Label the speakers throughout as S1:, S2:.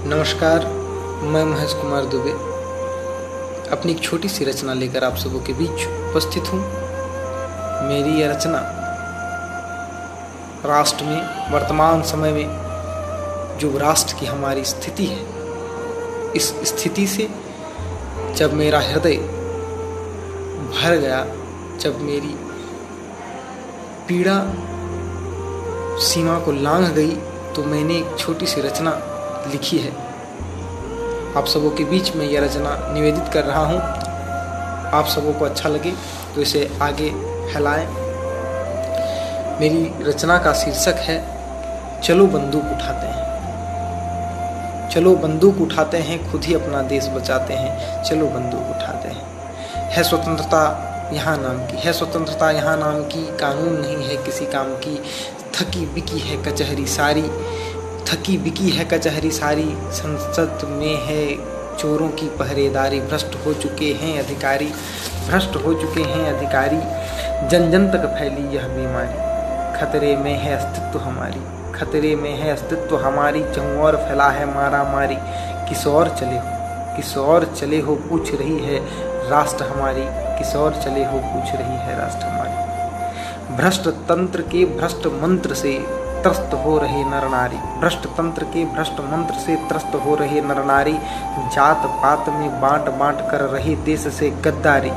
S1: नमस्कार, मैं महेश कुमार दुबे अपनी एक छोटी सी रचना लेकर आप सबों के बीच उपस्थित हूँ। मेरी यह रचना राष्ट्र में वर्तमान समय में जो राष्ट्र की हमारी स्थिति है, इस स्थिति से जब मेरा हृदय भर गया, जब मेरी पीड़ा सीमा को लांघ गई, तो मैंने एक छोटी सी रचना लिखी है। आप सबों के बीच में यह रचना निवेदित कर रहा हूँ। आप सबों को अच्छा लगे तो इसे आगे फैलाएं। मेरी रचना का शीर्षक है चलो बंदूक उठाते हैं। चलो बंदूक उठाते हैं, खुद ही अपना देश बचाते हैं। चलो बंदूक उठाते हैं। है स्वतंत्रता यहाँ नाम की, है स्वतंत्रता यहाँ नाम की, कानून नहीं है किसी काम की। थकी बिकी है कचहरी सारी, थकी बिकी है कचहरी सारी। संसद में है चोरों की पहरेदारी। भ्रष्ट हो चुके हैं अधिकारी, भ्रष्ट हो चुके हैं अधिकारी। जन जन तक फैली यह बीमारी। खतरे में है अस्तित्व हमारी, खतरे में है अस्तित्व हमारी। चहुं ओर फैला है मारा मारी। किस ओर चले हो, किस ओर चले हो पूछ रही है राष्ट्र हमारी। किस ओर चले हो पूछ रही है राष्ट्र हमारी। भ्रष्ट तंत्र के भ्रष्ट मंत्र से त्रस्त हो रहे नर नारी। भ्रष्ट तंत्र के भ्रष्ट मंत्र से त्रस्त हो रहे नर नारी। जात पात में बांट बांट कर रहे देश से गद्दारी।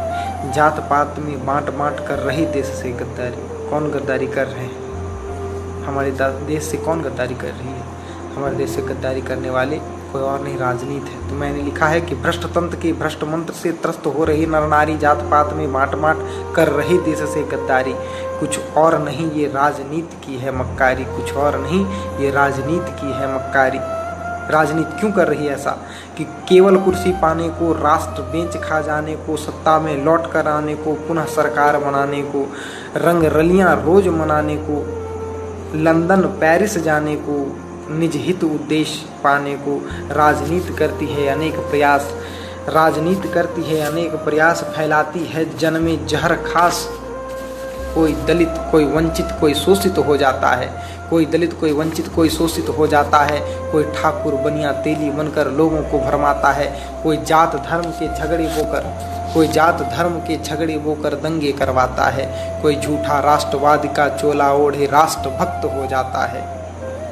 S1: जात पात में बांट बांट कर रहे देश से गद्दारी। कौन गद्दारी कर रहे हैं? हमारे देश से कौन गद्दारी कर रही है? हमारे देश से गद्दारी करने वाले कोई और नहीं, राजनीति है। तो मैंने लिखा है कि भ्रष्ट तंत्र के भ्रष्ट मंत्र से त्रस्त हो रही नर नारी। जात पात में बांट बांट कर रही देश से गद्दारी। कुछ और नहीं, ये राजनीति की है मक्कारी। कुछ और नहीं, ये राजनीति की है मक्कारी। राजनीति क्यों कर रही है ऐसा कि केवल कुर्सी पाने को, राष्ट्र बेच खा जाने को, सत्ता में लौट कर आने को, पुनः सरकार बनाने को, रंग रलियां रोज मनाने को, लंदन पेरिस जाने को, निज हित उद्देश्य पाने को राजनीति करती है अनेक प्रयास। राजनीति करती है अनेक प्रयास, फैलाती है जन में जहर खास। कोई दलित, कोई वंचित, कोई शोषित हो जाता है। कोई दलित, कोई वंचित, कोई शोषित हो जाता है। कोई ठाकुर बनिया तेली बनकर लोगों को भरमाता है। कोई जात धर्म के झगड़े बोकर, कोई जात धर्म के झगड़े बोकर दंगे करवाता है। कोई झूठा राष्ट्रवाद का चोला ओढ़े राष्ट्रभक्त हो जाता है।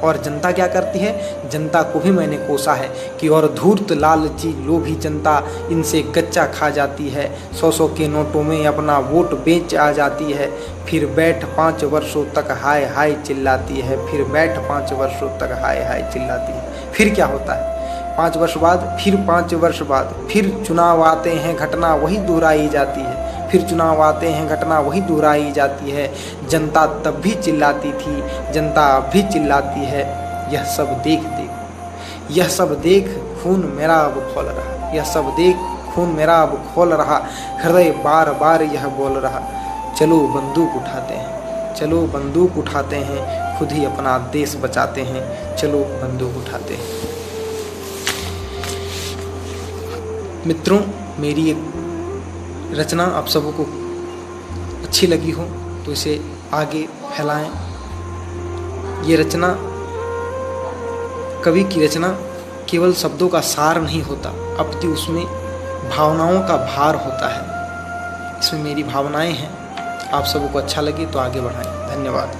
S1: और जनता क्या करती है? जनता को भी मैंने कोसा है कि और धूर्त लालची लोभी जनता इनसे गच्चा खा जाती है। 100-100 के नोटों में अपना वोट बेच आ जाती है। फिर बैठ 5 वर्षों तक हाय हाय चिल्लाती है। फिर बैठ 5 वर्षों तक हाय हाय चिल्लाती है। फिर क्या होता है? 5 वर्ष बाद, फिर 5 वर्ष बाद, फिर चुनाव आते हैं, घटना वही दोहराई जाती है। फिर चुनाव आते हैं, घटना वही दोहराई जाती है। जनता तब भी चिल्लाती थी, जनता अब भी चिल्लाती है। यह सब देख देख, यह सब देख खून मेरा अब खौल रहा। यह सब देख खून मेरा अब खौल रहा। हृदय बार बार यह बोल रहा, चलो बंदूक उठाते हैं। चलो बंदूक उठाते हैं, खुद ही अपना देश बचाते हैं। चलो बंदूक उठाते हैं। मित्रों, मेरी एक रचना आप सबों को अच्छी लगी हो तो इसे आगे फैलाएं। ये रचना, कवि की रचना केवल शब्दों का सार नहीं होता, अपितु उसमें भावनाओं का भार होता है। इसमें मेरी भावनाएं हैं। आप सबों को अच्छा लगे तो आगे बढ़ाएं। धन्यवाद।